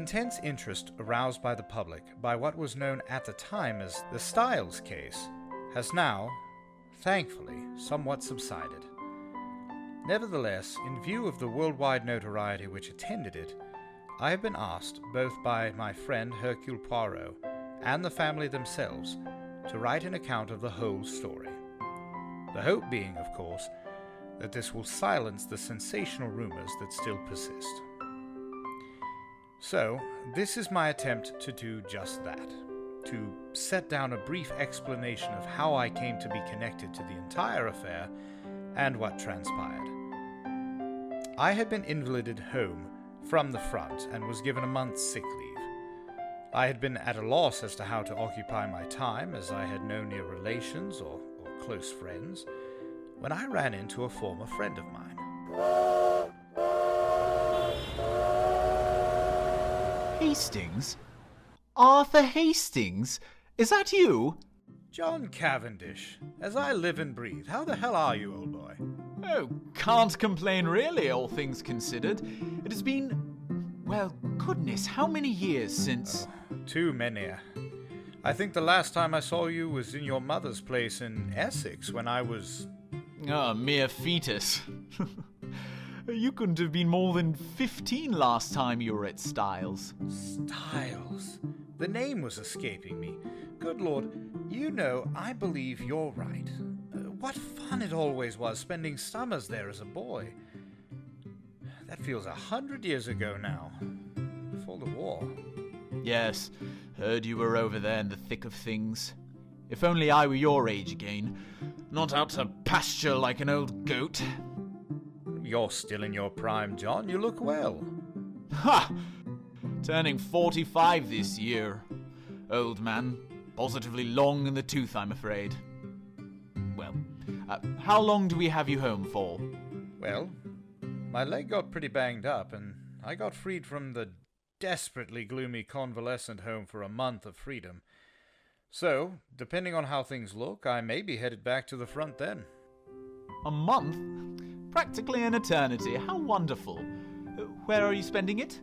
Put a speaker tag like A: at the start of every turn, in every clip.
A: intense interest aroused by the public by what was known at the time as the Styles case has now, thankfully, somewhat subsided. Nevertheless, in view of the worldwide notoriety which attended it, I have been asked, both by my friend Hercule Poirot and the family themselves, to write an account of the whole story. The hope being, of course, that this will silence the sensational rumors that still persist. So, this is my attempt to do just that, to set down a brief explanation of how I came to be connected to the entire affair and what transpired. I had been invalided home from the front and was given a month's sick leave. I had been at a loss as to how to occupy my time, as I had no near relations or close friends, when I ran into a former friend of mine.
B: Hastings? Arthur Hastings? Is that you?
A: John Cavendish, as I live and breathe. How the hell are you, old boy?
B: Oh, can't complain really, all things considered. It has been, well, goodness, how many years since...
A: Too many. I think the last time I saw you was in your mother's place in Essex when I was...
B: A mere fetus. You couldn't have been more than 15 last time you were at Styles.
A: Styles? The name was escaping me. Good Lord, you know, I believe you're right. What fun it always was spending summers there as a boy. That feels 100 years ago now. Before the war.
B: Yes, heard you were over there in the thick of things. If only I were your age again. Not out to pasture like an old goat.
A: You're still in your prime, John. You look well.
B: Ha! Turning 45 this year. Old man. Positively long in the tooth, I'm afraid. Well, how long do we have you home for?
A: Well, my leg got pretty banged up, and I got freed from the desperately gloomy convalescent home for a month of freedom. So, depending on how things look, I may be headed back to the front then.
B: A month? Practically an eternity. How wonderful. Where are you spending it?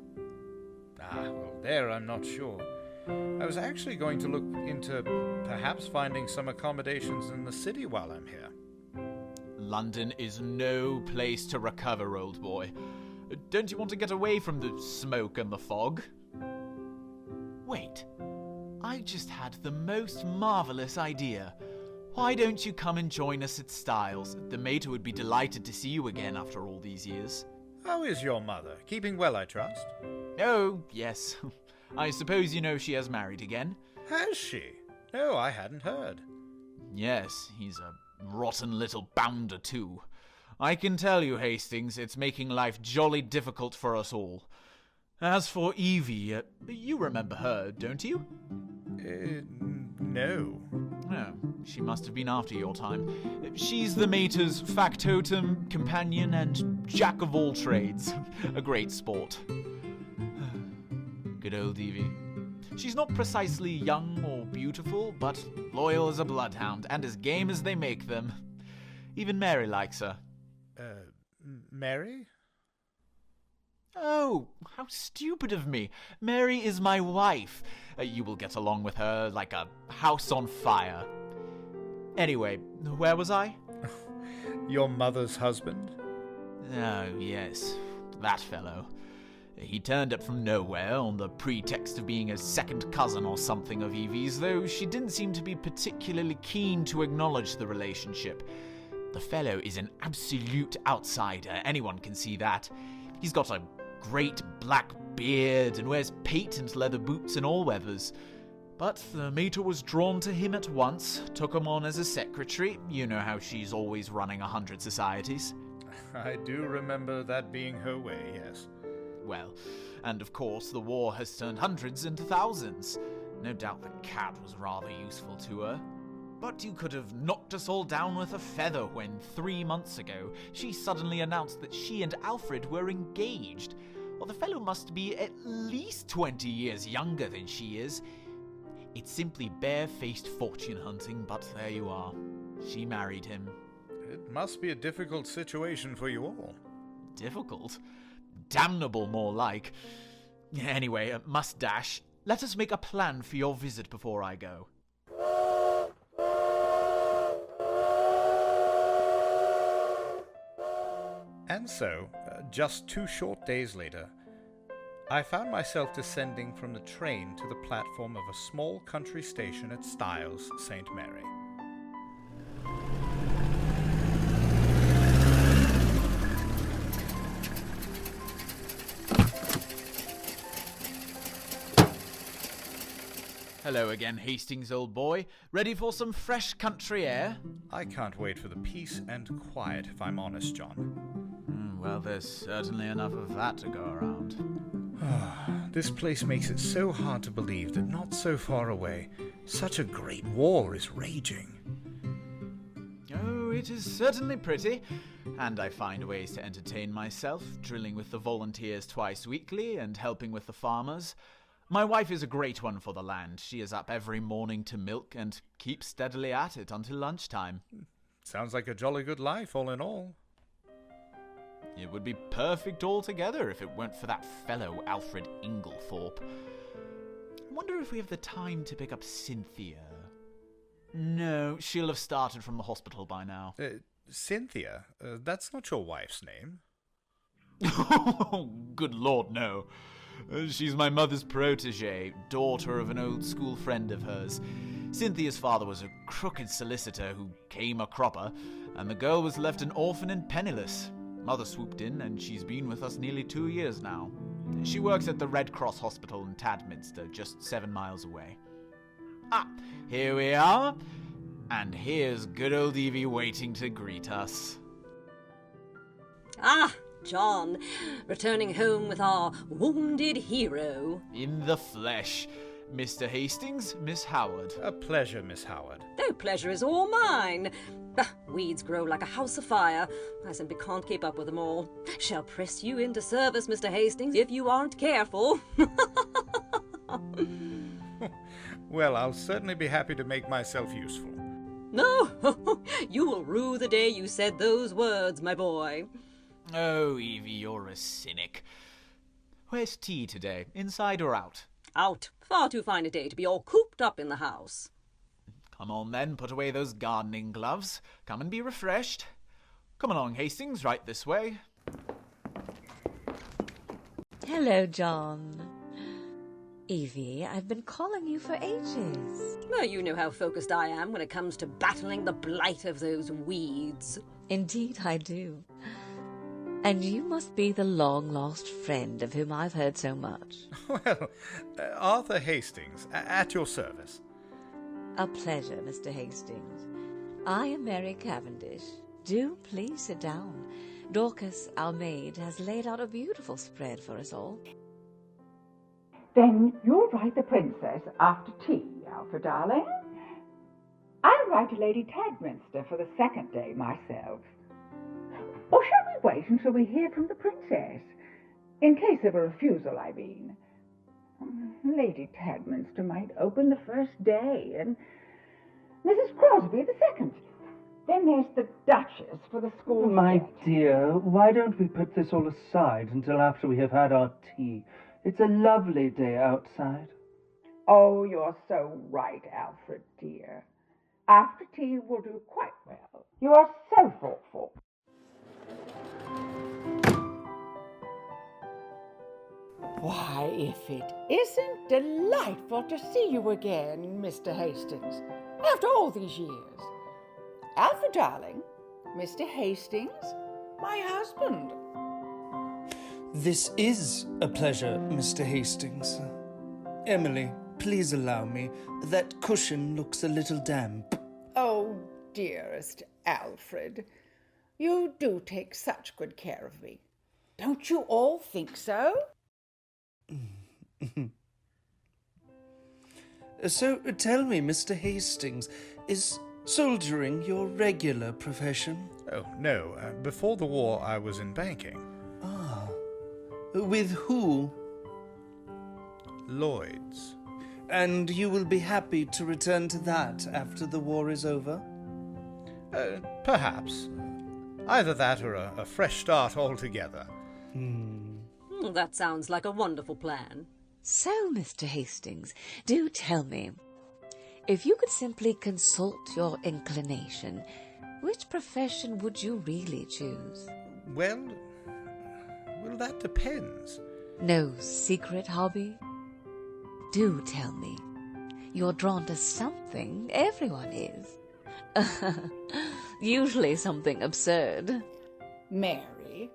A: Well, there I'm not sure. I was actually going to look into perhaps finding some accommodations in the city while I'm here.
B: London is no place to recover, old boy. Don't you want to get away from the smoke and the fog? Wait, I just had the most marvellous idea. Why don't you come and join us at Styles? The mater would be delighted to see you again after all these years.
A: How is your mother? Keeping well, I trust?
B: Oh, yes. I suppose you know she has married again.
A: Has she? No, I hadn't heard.
B: Yes, he's a rotten little bounder too. I can tell you, Hastings, it's making life jolly difficult for us all. As for Evie, you remember her, don't you?
A: No.
B: Oh, she must have been after your time. She's the mater's factotum, companion, and jack of all trades. A great sport. Good old Evie. She's not precisely young or beautiful, but loyal as a bloodhound, and as game as they make them. Even Mary likes her.
A: Mary?
B: Oh, how stupid of me. Mary is my wife. You will get along with her like a house on fire. Anyway, where was I?
A: Your mother's husband?
B: Oh, yes, that fellow. He turned up from nowhere on the pretext of being a second cousin or something of Evie's, though she didn't seem to be particularly keen to acknowledge the relationship. The fellow is an absolute outsider, anyone can see that. He's got a great black beard and wears patent leather boots in all weathers. But the mater was drawn to him at once, took him on as a secretary. You know how she's always running 100 societies.
A: I do remember that being her way, yes.
B: Well, and of course the war has turned hundreds into thousands. No doubt the cat was rather useful to her. But you could have knocked us all down with a feather when 3 months ago she suddenly announced that she and Alfred were engaged. Well, the fellow must be at least 20 years younger than she is. It's simply bare-faced fortune hunting, but there you are. She married him.
A: It must be a difficult situation for you all.
B: Difficult? Damnable, more like. Anyway, must dash. Let us make a plan for your visit before I go.
A: And so, just 2 short days later, I found myself descending from the train to the platform of a small country station at Styles, St. Mary.
B: Hello again, Hastings, old boy. Ready for some fresh country air?
A: I can't wait for the peace and quiet, if I'm honest, John.
B: Well, there's certainly enough of that to go around.
A: This place makes it so hard to believe that not so far away, such a great war is raging.
B: Oh, it is certainly pretty, and I find ways to entertain myself, drilling with the volunteers twice weekly and helping with the farmers. My wife is a great one for the land. She is up every morning to milk and keeps steadily at it until lunchtime.
A: Sounds like a jolly good life, all in all.
B: It would be perfect altogether if it weren't for that fellow Alfred Inglethorp. I wonder if we have the time to pick up Cynthia. No, she'll have started from the hospital by now.
A: Cynthia? That's not your wife's name.
B: Oh, good Lord, no. She's my mother's protégée, daughter of an old school friend of hers. Cynthia's father was a crooked solicitor who came a cropper, and the girl was left an orphan and penniless. Mother swooped in, and she's been with us nearly 2 years now. She works at the Red Cross Hospital in Tadminster, just 7 miles away. Ah, here we are. And here's good old Evie waiting to greet us.
C: Ah, John, returning home with our wounded hero.
B: In the flesh. Mr. Hastings, Miss Howard.
A: A pleasure, Miss Howard.
C: No, pleasure is all mine. Weeds grow like a house afire. I simply can't keep up with them all. Shall press you into service, Mr. Hastings, if you aren't careful.
A: Well, I'll certainly be happy to make myself useful.
C: No, you will rue the day you said those words, my boy.
B: Oh, Evie, you're a cynic. Where's tea today, inside or out?
C: Out. Far too fine a day to be all cooped up in the house.
B: Come on then, put away those gardening gloves. Come and be refreshed. Come along, Hastings, right this way.
D: Hello, John. Evie, I've been calling you for ages.
C: Well, you know how focused I am when it comes to battling the blight of those weeds.
D: Indeed, I do. And you must be the long-lost friend of whom I've heard so much.
A: Well, Arthur Hastings, at your service.
D: A pleasure, Mr. Hastings. I am Mary Cavendish. Do please sit down. Dorcas, our maid, has laid out a beautiful spread for us all.
E: Then you'll write the princess after tea, Alfred, darling. I'll write to Lady Tadminster for the second day myself. Or shall we wait until we hear from the princess? In case of a refusal, I mean. Lady Tadminster might open the first day, and Mrs. Crosby the second. Then there's the Duchess for the school.
F: My
E: fete.
F: dear, why don't we put this all aside until after we have had our tea? It's a lovely day outside.
E: Oh, you're so right, Alfred, dear. After tea will do quite well. You are so thoughtful.
G: Why, if it isn't delightful to see you again, Mr. Hastings, after all these years. Alfred, darling, Mr. Hastings, my husband.
H: This is a pleasure, Mr. Hastings. Emily, please allow me. That cushion looks a little damp.
G: Oh, dearest Alfred, you do take such good care of me. Don't you all think so?
H: So, tell me, Mr. Hastings, is soldiering your regular profession?
A: Oh, no. Before the war, I was in banking.
H: Ah. With who?
A: Lloyd's.
H: And you will be happy to return to that after the war is over?
A: Perhaps. Either that or a fresh start altogether.
C: That sounds like a wonderful plan.
D: So, Mr. Hastings, do tell me, if you could simply consult your inclination, which profession would you really choose?
A: Well, that depends.
D: No secret hobby? Do tell me. You're drawn to something. Everyone is. Usually something absurd.
G: Mary,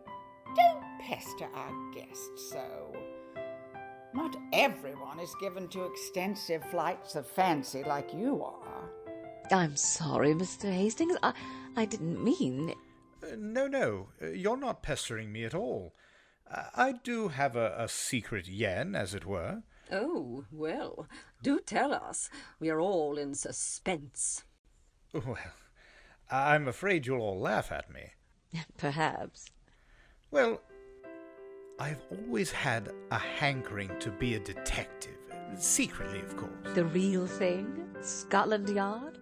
G: don't pester our guests so. Not everyone is given to extensive flights of fancy like you are.
D: I'm sorry, Mr. Hastings. I didn't mean...
A: No, you're not pestering me at all. I do have a secret yen, as it were.
C: Oh, well, do tell us. We are all in suspense.
A: Well, I'm afraid you'll all laugh at me.
D: Perhaps.
A: Well, I've always had a hankering to be a detective. Secretly, of course.
D: The real thing? Scotland Yard?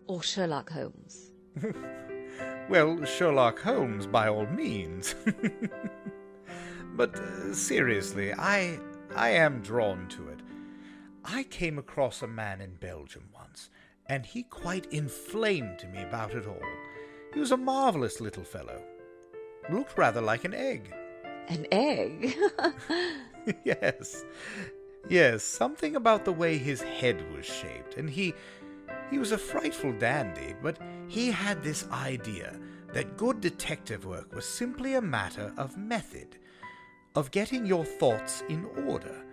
D: Or Sherlock Holmes?
A: Well, Sherlock Holmes, by all means. But seriously, I am drawn to it. I came across a man in Belgium once, and he quite inflamed me about it all. He was a marvellous little fellow. Looked rather like an egg.
D: An egg?
A: Yes, something about the way his head was shaped, and he was a frightful dandy, but he had this idea that good detective work was simply a matter of method, of getting your thoughts in order.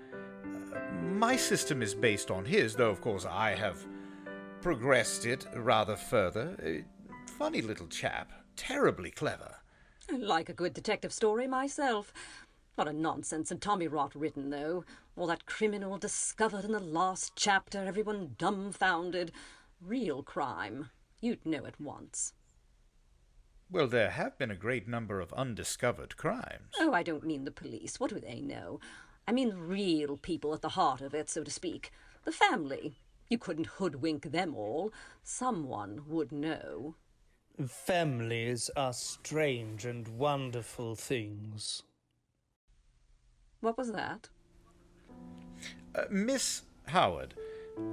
A: My system is based on his, though of course I have progressed it rather further. Funny little chap, terribly clever.
C: I like a good detective story myself. Not a nonsense and tommy-rot written, though. All that criminal discovered in the last chapter, everyone dumbfounded. Real crime. You'd know at once.
A: Well, there have been a great number of undiscovered crimes.
C: Oh, I don't mean the police. What do they know? I mean real people at the heart of it, so to speak. The family. You couldn't hoodwink them all. Someone would know.
H: Families are strange and wonderful things.
C: What was that?
A: Miss Howard,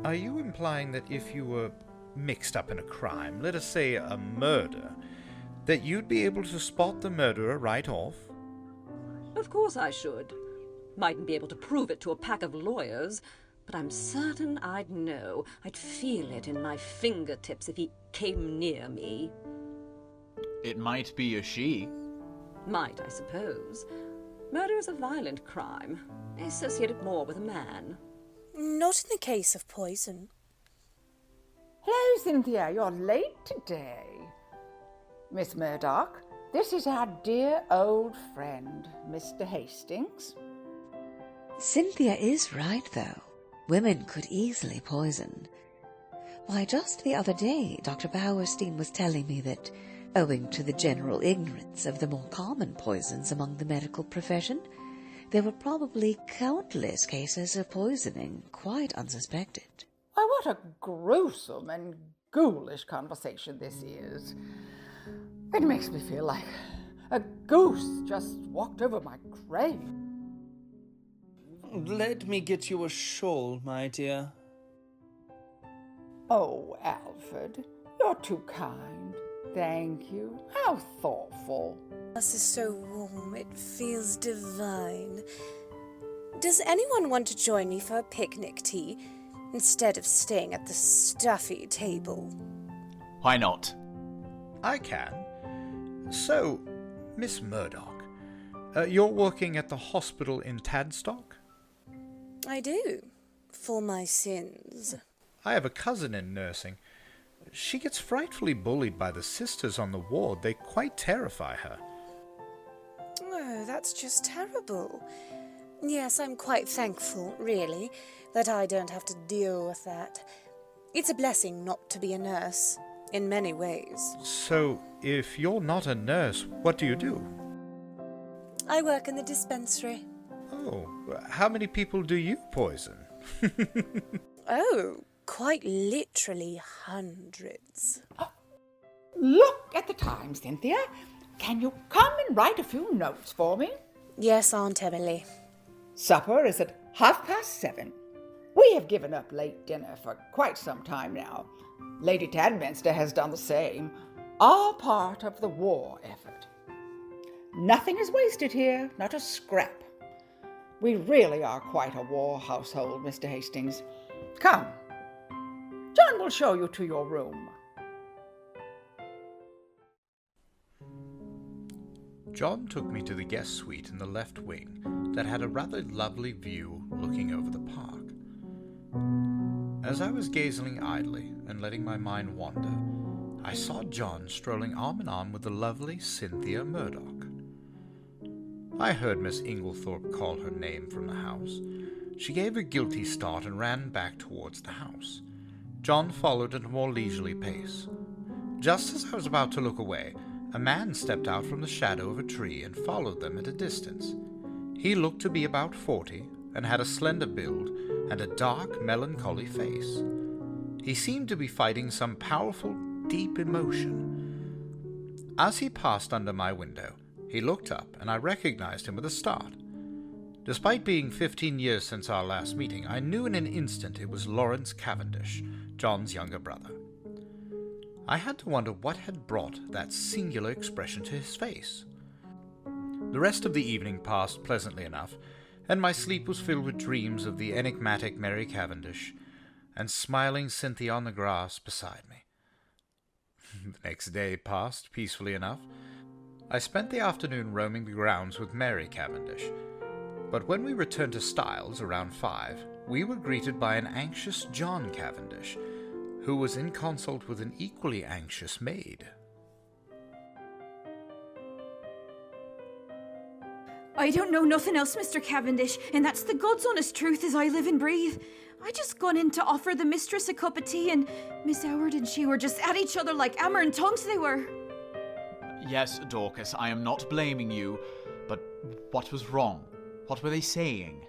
A: are you implying that if you were mixed up in a crime, let us say a murder, that you'd be able to spot the murderer right off?
C: Of course I should. Mightn't be able to prove it to a pack of lawyers, but I'm certain I'd know. I'd feel it in my fingertips if he came near me.
B: It might be a she.
C: Might, I suppose. Murder is a violent crime. I associate it more with a man.
I: Not in the case of poison.
G: Hello, Cynthia. You're late today. Miss Murdoch, this is our dear old friend, Mr. Hastings.
D: Cynthia is right, though. Women could easily poison. Why, just the other day, Dr. Bauerstein was telling me that, owing to the general ignorance of the more common poisons among the medical profession, there were probably countless cases of poisoning quite unsuspected.
G: Why, what a gruesome and ghoulish conversation this is. It makes me feel like a goose just walked over my grave.
H: Let me get you a shawl, my dear.
G: Oh, Alfred, you're too kind. Thank you. How thoughtful.
I: This is so warm, it feels divine. Does anyone want to join me for a picnic tea, instead of staying at the stuffy table?
B: Why not?
A: I can. So, Miss Murdoch, you're working at the hospital in Tadstock?
I: I do, for my sins.
A: I have a cousin in nursing. She gets frightfully bullied by the sisters on the ward. They quite terrify her.
I: Oh, that's just terrible. Yes, I'm quite thankful, really, that I don't have to deal with that. It's a blessing not to be a nurse, in many ways.
A: So, if you're not a nurse, what do you do?
I: I work in the dispensary.
A: Oh, how many people do you poison?
I: Oh, quite literally hundreds.
G: Look at the time, Cynthia. Can you come and write a few notes for me?
I: Yes, Aunt Emily.
G: Supper is at 7:30. We have given up late dinner for quite some time now. Lady Tadminster has done the same, all part of the war effort. Nothing is wasted here, not a scrap. We really are quite a war household, Mr. Hastings. Come, John will show you to your room.
A: John took me to the guest suite in the left wing that had a rather lovely view looking over the park. As I was gazing idly and letting my mind wander, I saw John strolling arm in arm with the lovely Cynthia Murdoch. I heard Miss Inglethorp call her name from the house. She gave a guilty start and ran back towards the house. John followed at a more leisurely pace. Just as I was about to look away, a man stepped out from the shadow of a tree and followed them at a distance. He looked to be about 40 and had a slender build and a dark, melancholy face. He seemed to be fighting some powerful, deep emotion. As he passed under my window, he looked up, and I recognized him with a start. Despite being 15 years since our last meeting, I knew in an instant it was Lawrence Cavendish, John's younger brother. I had to wonder what had brought that singular expression to his face. The rest of the evening passed pleasantly enough, and my sleep was filled with dreams of the enigmatic Mary Cavendish and smiling Cynthia on the grass beside me. The next day passed peacefully enough. I spent the afternoon roaming the grounds with Mary Cavendish, but when we returned to Styles around 5, we were greeted by an anxious John Cavendish, who was in consult with an equally anxious maid.
J: I don't know nothing else, Mr. Cavendish, and that's the God's honest truth as I live and breathe. I just gone in to offer the mistress a cup of tea, and Miss Howard and she were just at each other like hammer and tongs they were.
B: Yes, Dorcas, I am not blaming you, but what was wrong? What were they saying?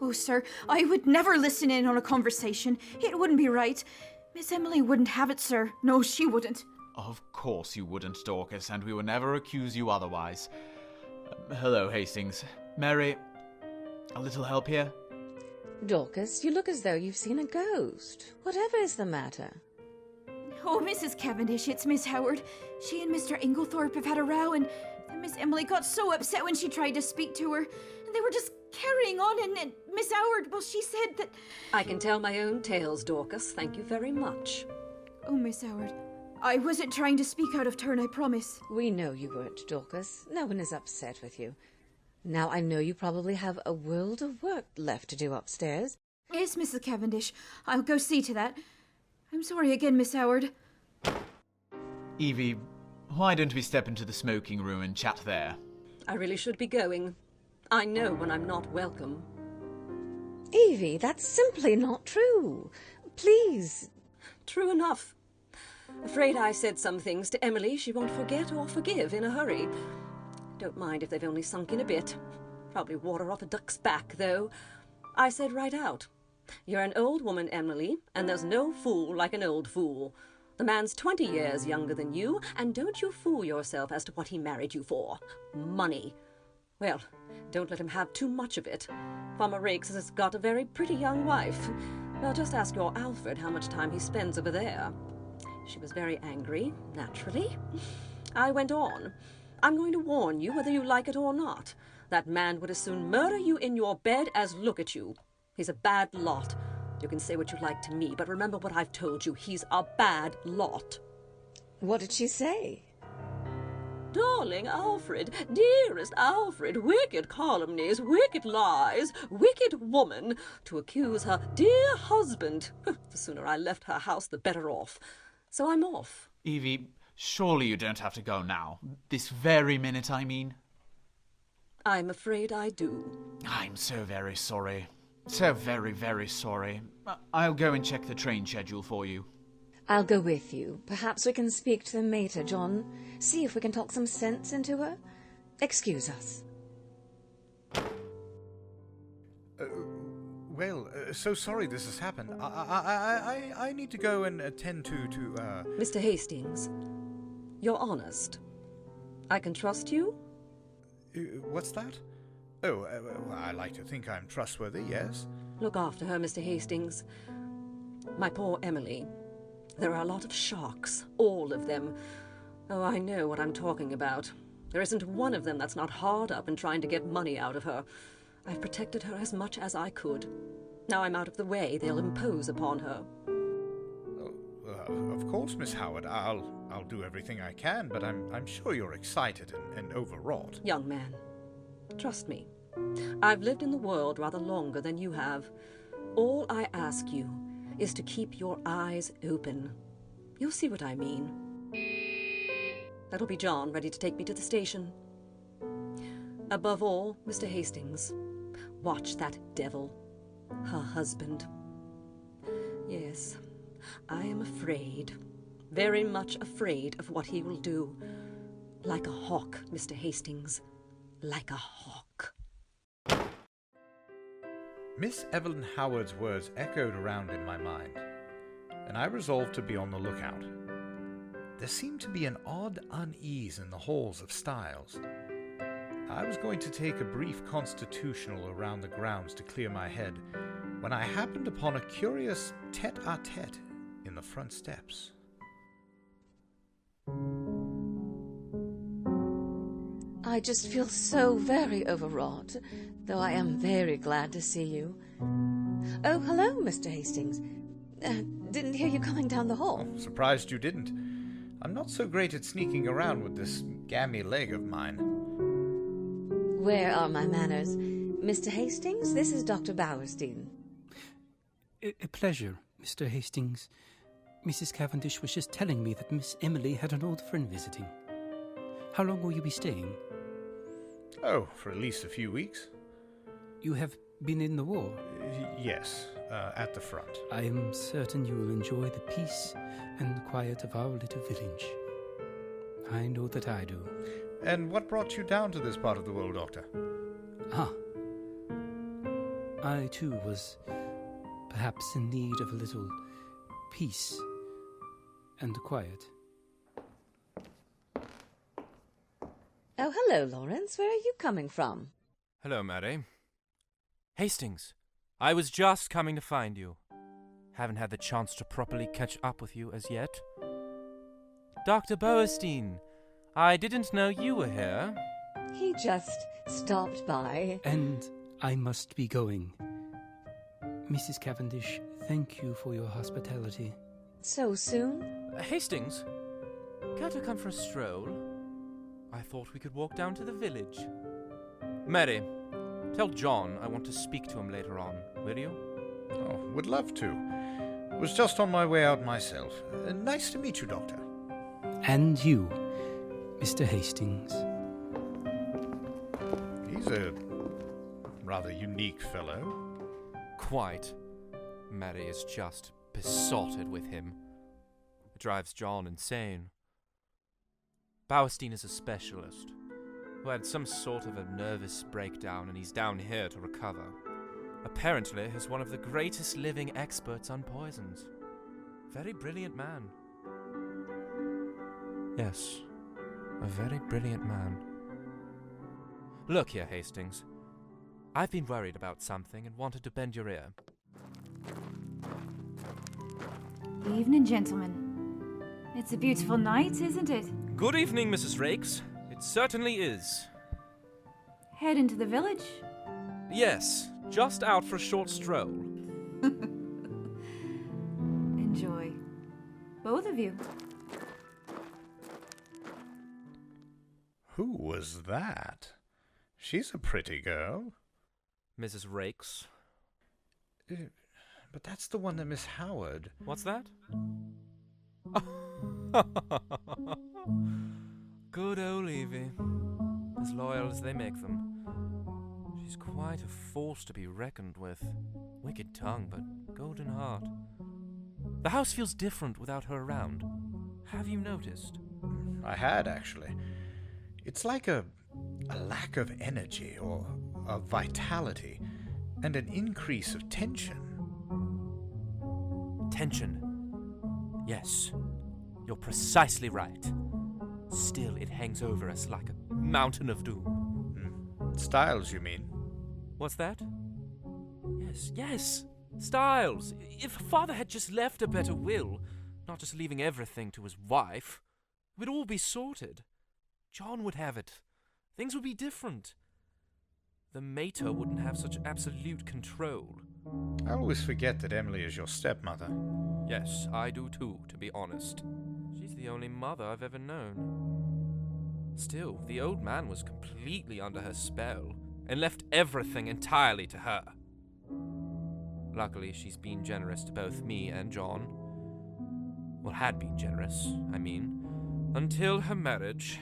J: Oh, sir, I would never listen in on a conversation. It wouldn't be right. Miss Emily wouldn't have it, sir. No, she wouldn't.
B: Of course you wouldn't, Dorcas, and we would never accuse you otherwise. Hello, Hastings. Mary, a little help here?
D: Dorcas, you look as though you've seen a ghost. Whatever is the matter?
J: Oh, Mrs. Cavendish, it's Miss Howard. She and Mr. Inglethorp have had a row, and Miss Emily got so upset when she tried to speak to her. And they were just carrying on, and Miss Howard, well, she said that...
C: I can tell my own tales, Dorcas. Thank you very much.
J: Oh, Miss Howard, I wasn't trying to speak out of turn, I promise.
D: We know you weren't, Dorcas. No one is upset with you. Now, I know you probably have a world of work left to do upstairs.
J: Yes, Mrs. Cavendish. I'll go see to that. I'm sorry again, Miss Howard.
B: Evie, why don't we step into the smoking room and chat there?
C: I really should be going. I know when I'm not welcome.
D: Evie, that's simply not true. Please.
C: True enough. Afraid I said some things to Emily she won't forget or forgive in a hurry. Don't mind if they've only sunk in a bit. Probably water off a duck's back, though. I said right out, "You're an old woman, Emily, and there's no fool like an old fool. The man's 20 years younger than you, and don't you fool yourself as to what he married you for. Money. Well, don't let him have too much of it. Farmer Rakes has got a very pretty young wife. Well, just ask your Alfred how much time he spends over there." She was very angry, naturally. I went on. "I'm going to warn you whether you like it or not. That man would as soon murder you in your bed as look at you. He's a bad lot. You can say what you like to me, but remember what I've told you. He's a bad lot."
D: What did she say?
C: "Darling Alfred, dearest Alfred, wicked calumnies, wicked lies, wicked woman, to accuse her dear husband. The sooner I left her house, the better off. So I'm off."
B: Evie, surely you don't have to go now. This very minute, I mean.
C: I'm afraid I do.
B: I'm so very sorry. So very, very sorry. I'll go and check the train schedule for you.
D: I'll go with you. Perhaps we can speak to the mater, John. See if we can talk some sense into her. Excuse us.
A: So sorry this has happened. I need to go and attend to
C: Mr. Hastings, you're honest. I can trust you?
A: What's that? Oh, I like to think I'm trustworthy, yes.
C: Look after her, Mr. Hastings. My poor Emily. There are a lot of sharks, all of them. Oh, I know what I'm talking about. There isn't one of them that's not hard up and trying to get money out of her. I've protected her as much as I could. Now I'm out of the way, they'll impose upon her.
A: Of course, Miss Howard. I'll do everything I can, but I'm sure you're excited and overwrought.
C: Young man, trust me. I've lived in the world rather longer than you have. All I ask you is to keep your eyes open. You'll see what I mean. That'll be John, ready to take me to the station. Above all, Mr. Hastings, watch that devil, her husband. Yes, I am afraid, very much afraid of what he will do. Like a hawk, Mr. Hastings, like a hawk.
A: Miss Evelyn Howard's words echoed around in my mind, and I resolved to be on the lookout. There seemed to be an odd unease in the halls of Styles. I was going to take a brief constitutional around the grounds to clear my head, when I happened upon a curious tete-a-tete in the front steps.
D: I just feel so very overwrought, though I am very glad to see you. Oh, hello, Mr. Hastings. Didn't hear you coming down the hall.
A: Oh, surprised you didn't. I'm not so great at sneaking around with this gammy leg of mine.
D: Where are my manners? Mr. Hastings, this is Dr. Bauerstein.
K: A pleasure, Mr. Hastings. Mrs. Cavendish was just telling me that Miss Emily had an old friend visiting. How long will you be staying?
A: Oh, for at least a few weeks.
K: You have been in the war?
A: Yes, at the front.
K: I am certain you will enjoy the peace and quiet of our little village. I know that I do.
A: And what brought you down to this part of the world, Doctor?
K: I too was perhaps in need of a little peace and quiet.
D: Oh, hello, Lawrence. Where are you coming from?
L: Hello, Mary. Hastings, I was just coming to find you. Haven't had the chance to properly catch up with you as yet. Dr. Bauerstein, I didn't know you were here.
D: He just stopped by.
K: And I must be going. Mrs. Cavendish, thank you for your hospitality.
D: So soon?
L: Hastings, care to come for a stroll? I thought we could walk down to the village. Mary, tell John I want to speak to him later on, will you?
A: Oh, would love to. Was just on my way out myself. Nice to meet you, Doctor.
K: And you, Mr. Hastings.
A: He's a rather unique fellow.
L: Quite. Mary is just besotted with him. It drives John insane. Bauerstein is a specialist who had some sort of a nervous breakdown, and he's down here to recover. Apparently, he's one of the greatest living experts on poisons. Very brilliant man. Yes, a very brilliant man. Look here, Hastings. I've been worried about something and wanted to bend your ear.
J: Evening, gentlemen. It's a beautiful night, isn't it?
L: Good evening, Mrs. Rakes. It certainly is.
J: Head into the village?
L: Yes, just out for a short stroll.
J: Enjoy. Both of you.
A: Who was that? She's a pretty girl.
L: Mrs. Rakes.
A: But that's the one that Miss Howard...
L: What's that? Good old Evie. As loyal as they make them. She's quite a force to be reckoned with. Wicked tongue, but golden heart. The house feels different without her around. Have you noticed?
A: I had, actually. It's like a lack of energy, or of vitality, and an increase of tension.
L: Tension. Yes, you're precisely right. Still, it hangs over us like a mountain of doom.
A: Styles, you mean?
L: What's that? Yes. Styles. If Father had just left a better will, not just leaving everything to his wife, it would all be sorted. John would have it. Things would be different. The mater wouldn't have such absolute control.
A: I always forget that Emily is your stepmother.
L: Yes, I do too, to be honest. She's the only mother I've ever known. Still, the old man was completely under her spell and left everything entirely to her. Luckily, she's been generous to both me and John. Well, had been generous, I mean, until her marriage.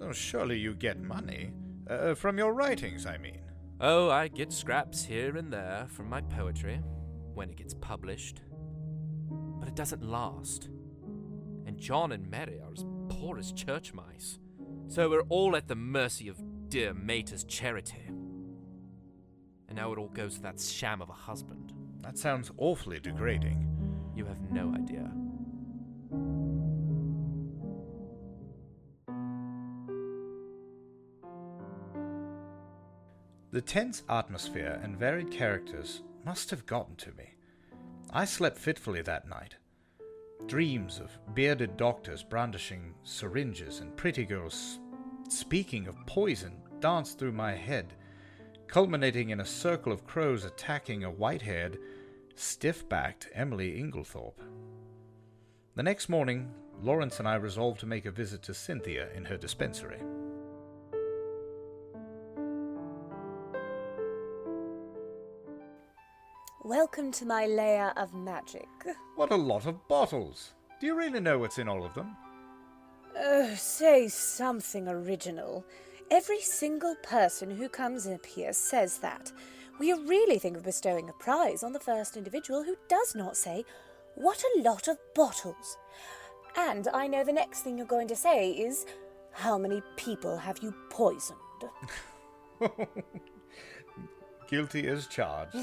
A: Oh, surely you get money. From your writings, I mean.
L: Oh, I get scraps here and there from my poetry, when it gets published. But it doesn't last. And John and Mary are as poor as church mice. So we're all at the mercy of dear Mater's charity. And now it all goes to that sham of a husband.
A: That sounds awfully degrading.
L: You have no idea.
A: The tense atmosphere and varied characters must have gotten to me. I slept fitfully that night. Dreams of bearded doctors brandishing syringes and pretty girls speaking of poison danced through my head, culminating in a circle of crows attacking a white-haired, stiff-backed Emily Inglethorp. The next morning, Lawrence and I resolved to make a visit to Cynthia in her dispensary.
I: Welcome to my lair of magic.
A: What a lot of bottles! Do you really know what's in all of them?
I: Say something original. Every single person who comes up here says that. We really think of bestowing a prize on the first individual who does not say, "What a lot of bottles." And I know the next thing you're going to say is, "How many people have you poisoned?"
A: Guilty as charged.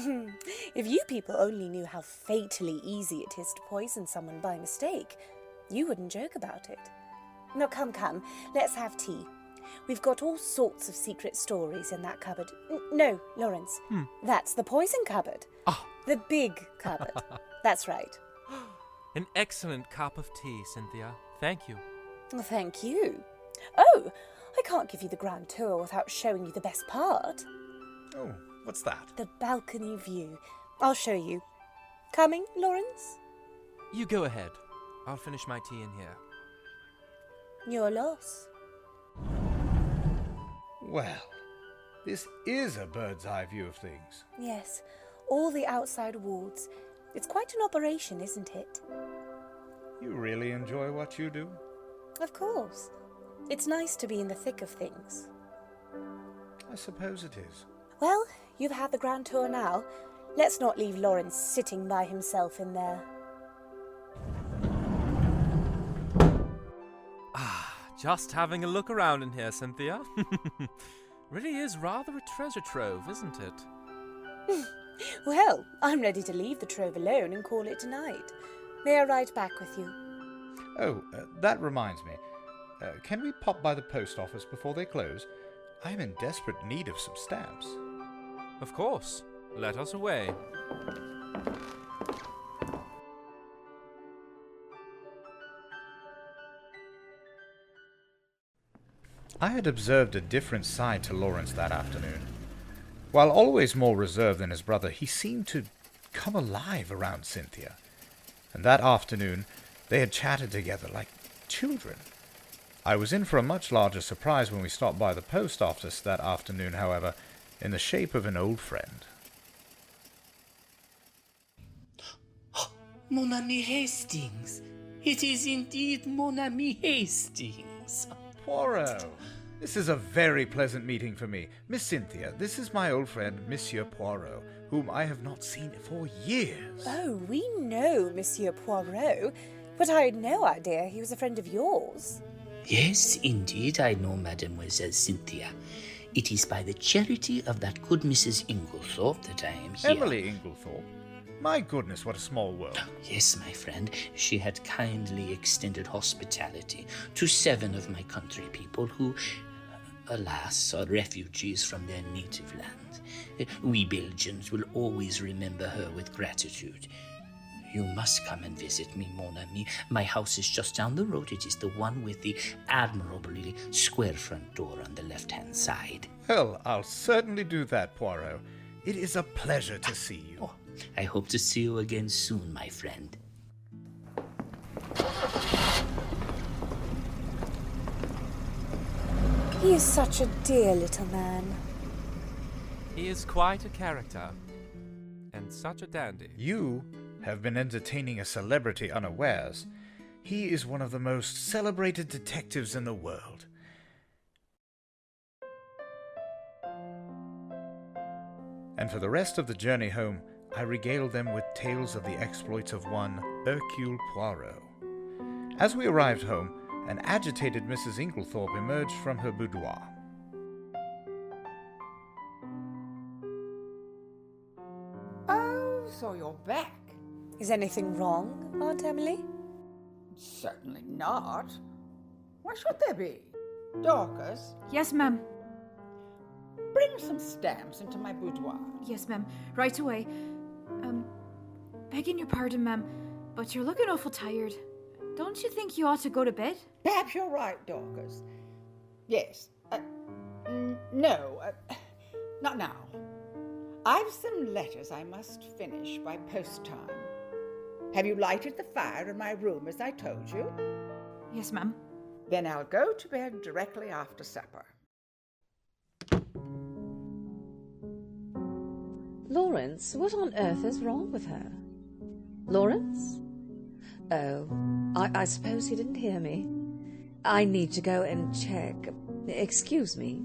I: If you people only knew how fatally easy it is to poison someone by mistake, you wouldn't joke about it. Now come, let's have tea. We've got all sorts of secret stories in that cupboard. No, Lawrence, that's the poison cupboard.
L: Oh.
I: The big cupboard. That's right.
L: An excellent cup of tea, Cynthia. Thank you.
I: Thank you. Oh, I can't give you the grand tour without showing you the best part.
A: Oh, what's that?
I: The balcony view. I'll show you. Coming, Lawrence?
L: You go ahead. I'll finish my tea in here.
I: Your loss.
A: Well, this is a bird's eye view of things.
I: Yes, all the outside wards. It's quite an operation, isn't it?
A: You really enjoy what you do?
I: Of course. It's nice to be in the thick of things.
A: I suppose it is.
I: Well, you've had the grand tour now. Let's not leave Lawrence sitting by himself in there.
L: Just having a look around in here, Cynthia. Really is rather a treasure trove, isn't it?
I: Well, I'm ready to leave the trove alone and call it tonight. May I ride back with you?
A: Oh, that reminds me. Can we pop by the post office before they close? I'm in desperate need of some stamps.
L: Of course. Let us away.
A: I had observed a different side to Lawrence that afternoon. While always more reserved than his brother, he seemed to come alive around Cynthia. And that afternoon, they had chatted together like children. I was in for a much larger surprise when we stopped by the post office that afternoon, however, in the shape of an old friend.
M: Mon ami Hastings. It is indeed mon ami Hastings.
A: Poirot, this is a very pleasant meeting for me. Miss Cynthia, this is my old friend, Monsieur Poirot, whom I have not seen for years.
I: Oh, we know Monsieur Poirot, but I had no idea he was a friend of yours.
M: Yes, indeed, I know Mademoiselle Cynthia. It is by the charity of that good Mrs. Inglethorp that I am here.
A: Emily Inglethorp? My goodness, what a small world.
M: Yes, my friend. She had kindly extended hospitality to 7 of my country people who... alas, are refugees from their native land. We Belgians will always remember her with gratitude. You must come and visit me, mon ami. My house is just down the road. It is the one with the admirably square front door on the left-hand side.
A: Well, I'll certainly do that, Poirot. It is a pleasure to see you.
M: Oh, I hope to see you again soon, my friend.
I: He is such a dear little man.
L: He is quite a character. And such a dandy.
A: You have been entertaining a celebrity unawares. He is one of the most celebrated detectives in the world. And for the rest of the journey home, I regaled them with tales of the exploits of one Hercule Poirot. As we arrived home, an agitated Mrs. Inglethorp emerged from her boudoir.
G: Oh, so you're back.
I: Is anything wrong, Aunt Emily?
G: Certainly not. Why should there be? Dorcas,
J: Yes, ma'am.
G: bring some stamps into my boudoir.
J: Yes, ma'am. Right away. Begging your pardon, ma'am, but you're looking awful tired. Don't you think you ought to go to bed?
G: Perhaps you're right, Dorcas. Yes. No, not now. I've some letters I must finish by post time. Have you lighted the fire in my room as I told you?
J: Yes, ma'am.
G: Then I'll go to bed directly after supper.
D: Lawrence, what on earth is wrong with her? Lawrence? Oh, I suppose he didn't hear me. I need to go and check. Excuse me.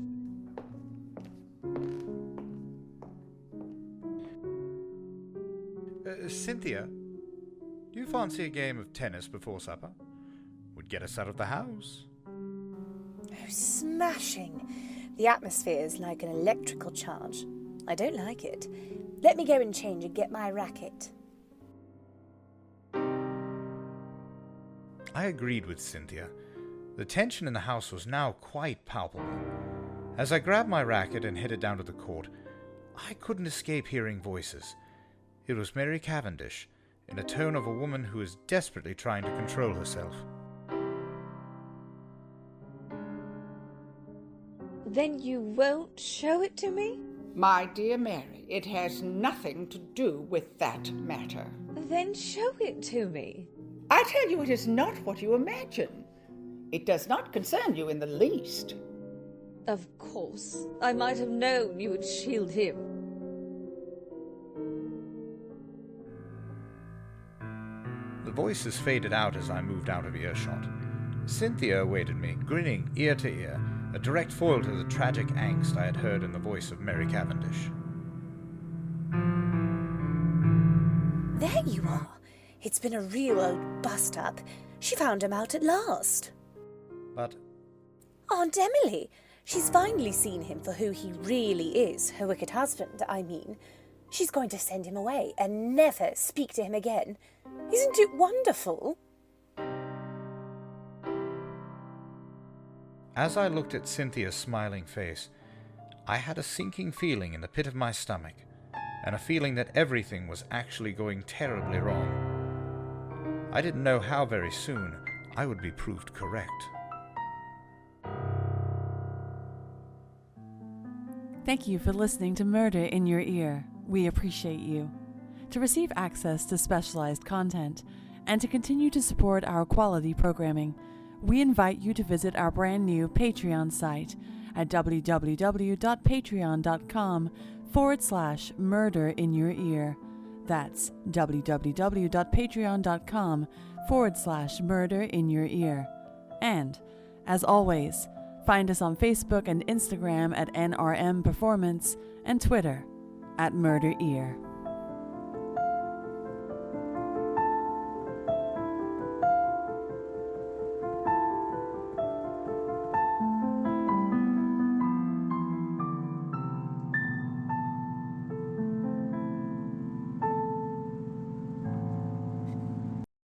A: Cynthia, do you fancy a game of tennis before supper? Would get us out of the house.
I: Oh, smashing. The atmosphere is like an electrical charge. I don't like it. Let me go and change and get my racket.
A: I agreed with Cynthia. The tension in the house was now quite palpable. As I grabbed my racket and headed down to the court, I couldn't escape hearing voices. It was Mary Cavendish, in a tone of a woman who is desperately trying to control herself.
D: Then you won't show it to me?
G: My dear Mary, it has nothing to do with that matter.
D: Then show it to me.
G: I tell you, it is not what you imagine. It does not concern you in the least.
D: Of course. I might have known you would shield him.
A: The voices faded out as I moved out of earshot. Cynthia awaited me, grinning ear to ear, a direct foil to the tragic angst I had heard in the voice of Mary Cavendish.
I: There you are. It's been a real old bust-up. She found him out at last.
A: But
I: Aunt Emily, she's finally seen him for who he really is, her wicked husband, I mean. She's going to send him away and never speak to him again. Isn't it wonderful?
A: as I looked at Cynthia's smiling face, I had a sinking feeling in the pit of my stomach, and a feeling that everything was actually going terribly wrong. I didn't know how very soon I would be proved correct.
N: Thank you for listening to Murder in Your Ear. We appreciate you. To receive access to specialized content and to continue to support our quality programming, we invite you to visit our brand new Patreon site at www.patreon.com/murderinyour-ear. That's www.patreon.com/murderinyour-ear. And, as always, find us on Facebook and Instagram at NRM Performance and Twitter at Murder Ear.